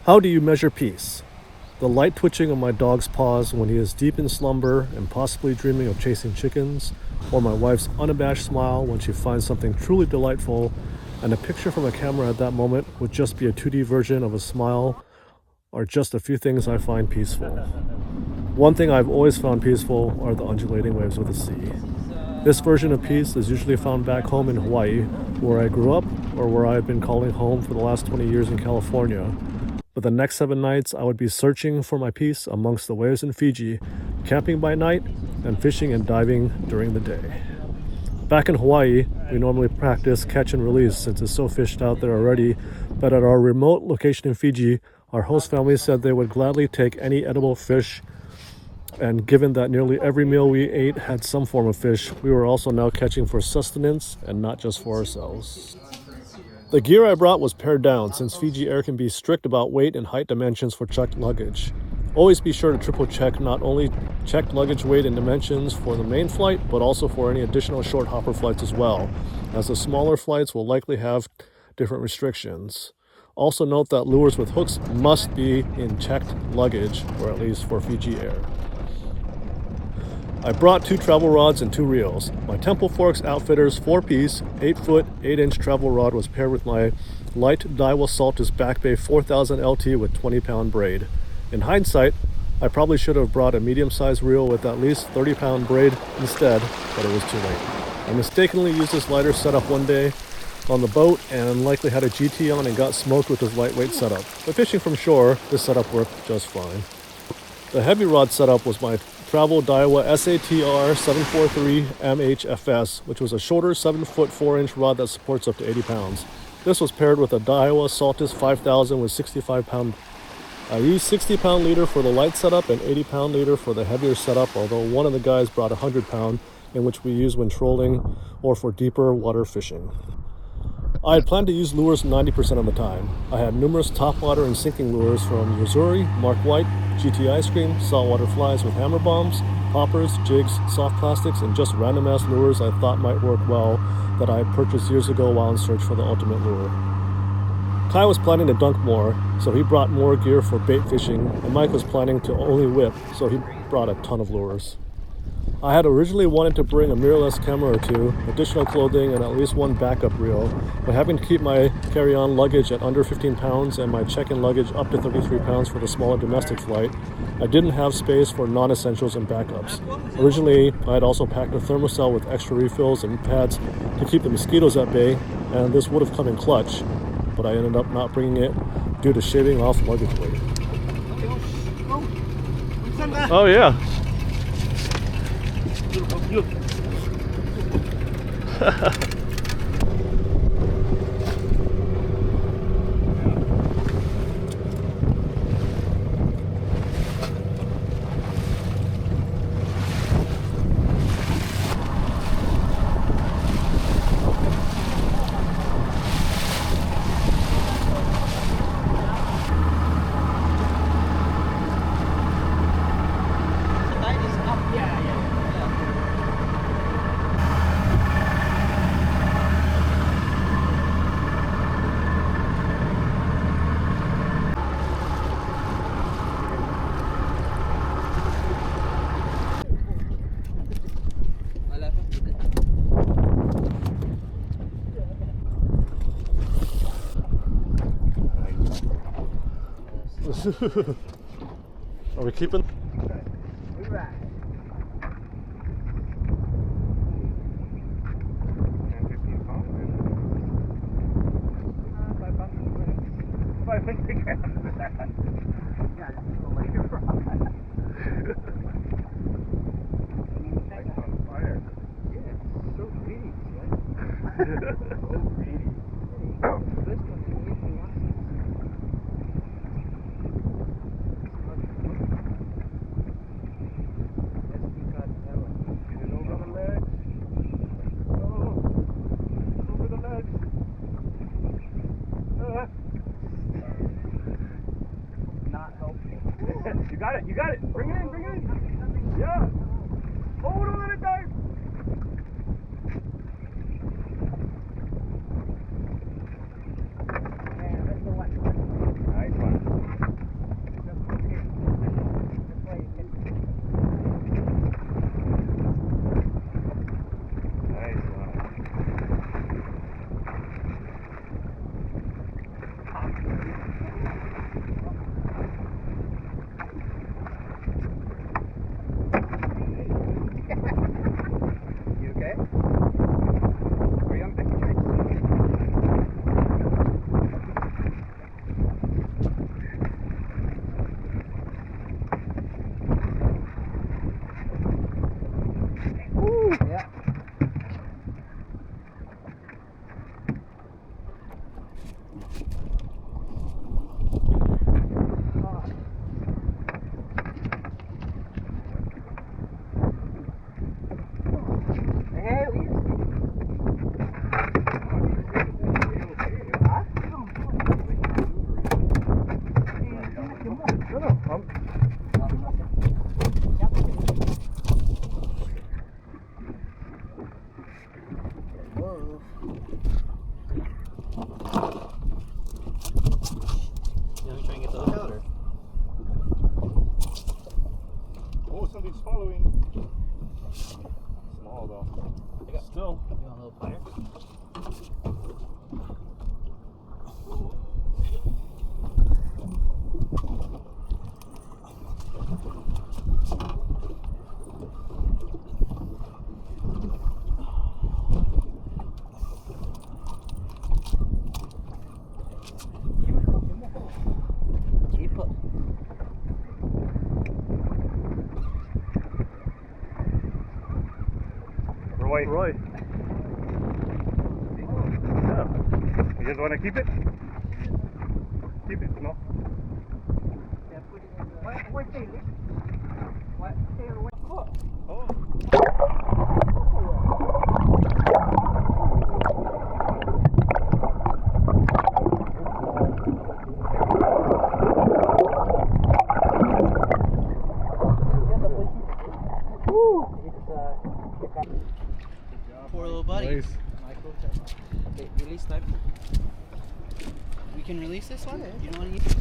How do you measure peace? The light twitching of my dog's paws when he is deep in slumber and possibly dreaming of chasing chickens, or my wife's unabashed smile when she finds something truly delightful, and a picture from a camera at that moment would just be a 2D version of a smile, are just a few things I find peaceful. One thing I've always found peaceful are the undulating waves of the sea. This version of peace is usually found back home in Hawaii, where I grew up, or where I have been calling home for the last 20 years in California. But the next 7 nights, I would be searching for my peace amongst the waves in Fiji, camping by night, and fishing and diving during the day. Back in Hawaii, we normally practice catch and release since it's so fished out there already, but at our remote location in Fiji, our host family said they would gladly take any edible fish, and given that nearly every meal we ate had some form of fish, we were also now catching for sustenance and not just for ourselves. The gear I brought was pared down since Fiji Air can be strict about weight and height dimensions for checked luggage. Always be sure to triple check not only checked luggage weight and dimensions for the main flight, but also for any additional short hopper flights as well, as the smaller flights will likely have different restrictions. Also note that lures with hooks must be in checked luggage, or at least for Fiji Air. I brought 2 travel rods and 2 reels. My Temple Forks Outfitters 4-piece, 8-foot, 8-inch travel rod was paired with my light Daiwa Saltus Back Bay 4000 LT with 20-pound braid. In hindsight, I probably should have brought a medium-sized reel with at least 30-pound braid instead, but it was too late. I mistakenly used this lighter setup one day on the boat and likely had a GT on and got smoked with this lightweight setup. But fishing from shore, this setup worked just fine. The heavy rod setup was my Travel Daiwa SATR 743 MHFS, which was a shorter 7-foot 4-inch rod that supports up to 80 pounds. This was paired with a Daiwa Saltus 5000 with 65-pound. I used 60-pound leader for the light setup and 80-pound leader for the heavier setup, although one of the guys brought a 100-pound, in which we use when trolling or for deeper water fishing. I had planned to use lures 90% of the time. I had numerous topwater and sinking lures from Yuzuri, Mark White, GT Ice Cream, saltwater flies with hammer bombs, poppers, jigs, soft plastics, and just random ass lures I thought might work well that I had purchased years ago while in search for the ultimate lure. Kai was planning to dunk more, so he brought more gear for bait fishing, and Mike was planning to only whip, so he brought a ton of lures. I had originally wanted to bring a mirrorless camera or 2, additional clothing, and at least 1 backup reel, but having to keep my carry-on luggage at under 15 pounds and my check-in luggage up to 33 pounds for the smaller domestic flight, I didn't have space for non-essentials and backups. Originally, I had also packed a thermocell with extra refills and pads to keep the mosquitoes at bay, and this would have come in clutch, but I ended up not bringing it due to shaving off luggage weight. Oh yeah. Are we keeping? You got it. Bring it in. Yeah. Hold on, let it go. You want me to try and get the hook out, or? Oh, something's following. Small though. Still. You want a little plier? Keep up. Roy. Roy. Yeah. You guys want to keep it? Keep it, no? Oh. Poor little buddy. Nice. Okay, release time. We can release this one? You don't want to use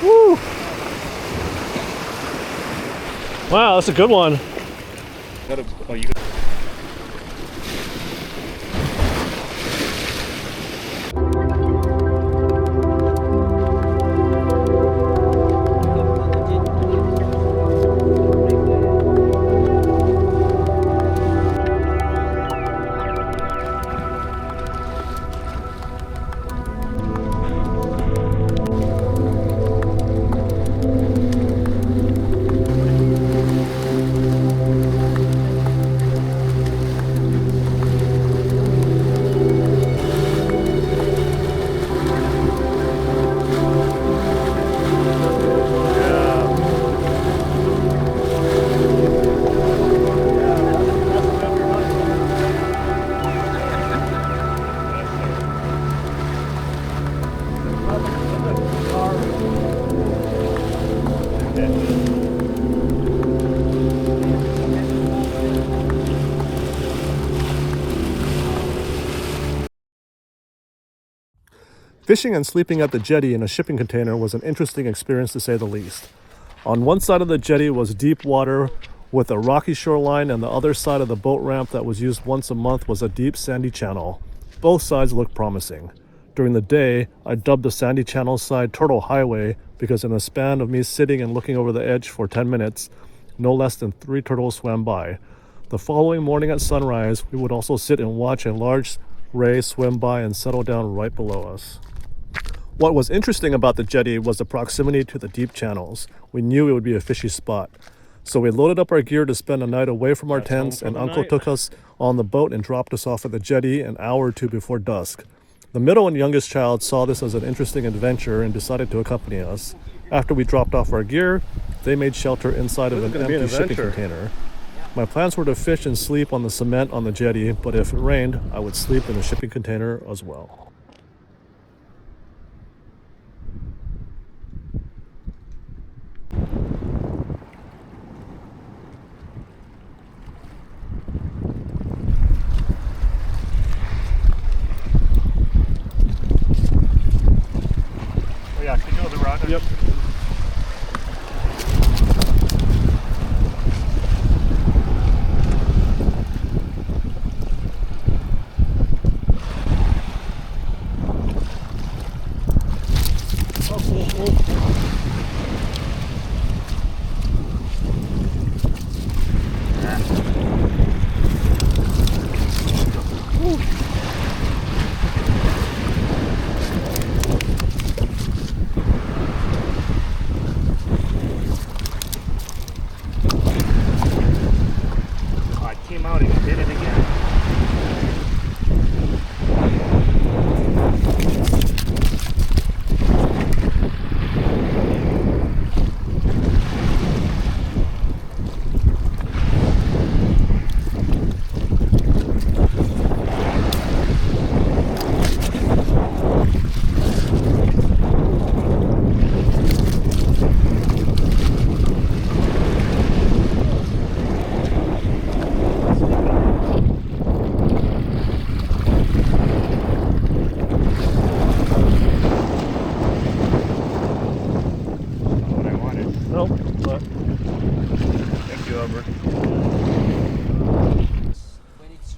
Woo! Wow, that's a good one. Fishing and sleeping at the jetty in a shipping container was an interesting experience to say the least. On one side of the jetty was deep water with a rocky shoreline, and the other side of the boat ramp that was used once a month was a deep sandy channel. Both sides looked promising. During the day, I dubbed the sandy channel side Turtle Highway because in a span of me sitting and looking over the edge for 10 minutes, no less than 3 turtles swam by. The following morning at sunrise, we would also sit and watch a large ray swim by and settle down right below us. What was interesting about the jetty was the proximity to the deep channels. We knew it would be a fishy spot. So we loaded up our gear to spend a night away from our tents, and Uncle took us on the boat and dropped us off at the jetty an hour or two before dusk. The middle and youngest child saw this as an interesting adventure and decided to accompany us. After we dropped off our gear, they made shelter inside of an empty shipping container. My plans were to fish and sleep on the cement on the jetty, but if it rained, I would sleep in the shipping container as well. Oh yeah, can you go the rock? Yep.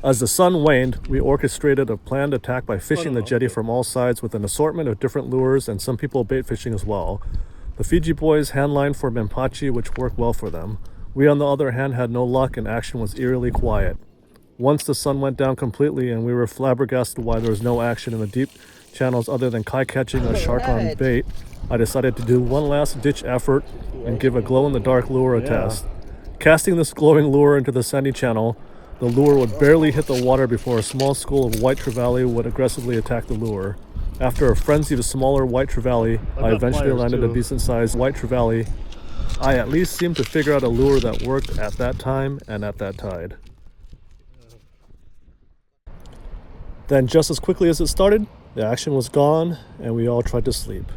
As the sun waned, we orchestrated a planned attack by fishing the jetty from all sides with an assortment of different lures and some people bait fishing as well. The Fiji boys handlined for Mempachi, which worked well for them. We, on the other hand, had no luck and action was eerily quiet. Once the sun went down completely and we were flabbergasted why there was no action in the deep channels other than kai catching a shark on bait, I decided to do one last ditch effort and give a glow-in-the-dark lure a test. Casting this glowing lure into the sandy channel, the lure would barely hit the water before a small school of white trevally would aggressively attack the lure. After a frenzy of smaller white trevally, I eventually landed a decent-sized white trevally. I at least seemed to figure out a lure that worked at that time and at that tide. Then just as quickly as it started, the action was gone and we all tried to sleep.